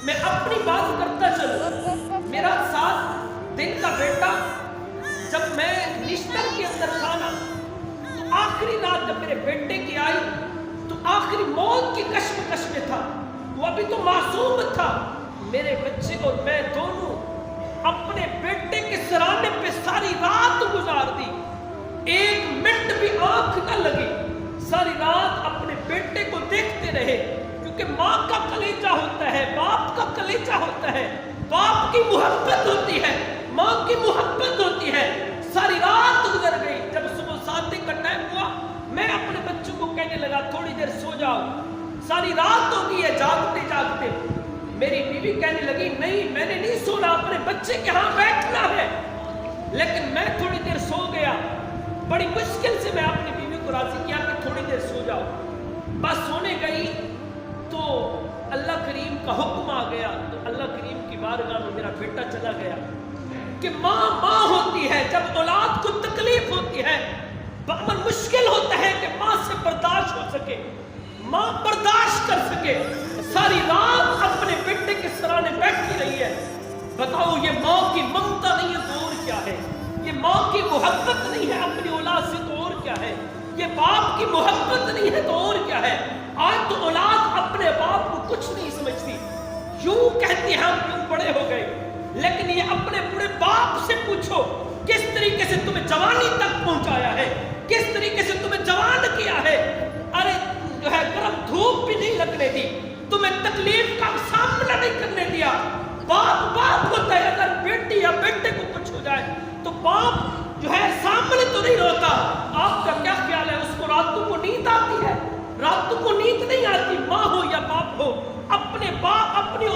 میں اپنی بات کرتا چلوں. میرا 7 دن کا بیٹا جب میں بستر کے اندر تھا نا، تو آخری رات جب میرے بیٹے کی آئی تو آخری موت کی کشمکش میں تھا. وہ ابھی تو معصوم تھا. میرے بچے اور میں دونوں اپنے بیٹے کے سرانے پہ ساری رات گزار دی. 1 منٹ بھی آنکھ نہ لگی. ساری رات اپنے بیٹے کو دیکھتے رہے، کیونکہ ماں کا کلیجہ ہوتا ہے، باپ کا کلیجہ ہوتا ہے، باپ کی محبت ہوتی ہے، ماں کی محبت ہوتی ہے. ساری رات گزر گئی. جب صبح 7 کا ٹائم ہوا، میں اپنے بچوں کو کہنے لگا تھوڑی دیر سو جاؤ، ساری رات ہو گئی ہے جاگتے جاگتے. میری بیوی کہنے لگی نہیں میں نے نہیں سونا، اپنے بچے کے ہاں بیٹھنا ہے. لیکن میں تھوڑی دیر سو گیا. بڑی مشکل سے میں اپنی بیوی کو راضی کیا کہ تھوڑی دیر سو جاؤ. بس سونے گئی تو اللہ کریم کا حکم آ گیا. تو اللہ کریم کی بارگاہ میں میرا بیٹا چلا گیا کہ ماں ہوتی ہے. جب اولاد کو تکلیف ہوتی ہے، بہت مشکل ہوتا ہے کہ ماں سے برداشت ہو سکے، ماں برداشت کر سکے. ساری رات اپنے بیٹے کے سرانے بیٹھی رہی ہے. بتاؤ یہ ماں کی ممتا نہیں ہے تو اور کیا ہے؟ یہ ماں کی محبت نہیں ہے اپنی اولاد سے تو اور کیا ہے؟ یہ باپ کی محبت نہیں ہے تو اور کیا ہے؟ آج تو اولاد اپنے باپ کو کچھ نہیں سمجھتی. یوں کہتی ہے ہم کیوں بڑے ہو گئے. لیکن یہ اپنے بڑے باپ سے پوچھو کس طریقے سے تمہیں جوانی تک پہنچایا ہے، کس طریقے سے تمہیں جوان کیا ہے. ارے جو ہے گرم دھوپ بھی نہیں لگنے دی، تمہیں تکلیف کا سامنا نہیں کرنے دیا. باپ ہوتا ہے. اگر بیٹی یا بیٹے کو کچھ ہو جائے تو باپ جو ہے سامنے تو نہیں روتا. آپ کا کیا خیال ہے اس کو راتوں کو نیند آتی ہے؟ راتوں کو نیند نہیں آتی. ماں ہو یا باپ ہو، اپنے باپ اپنی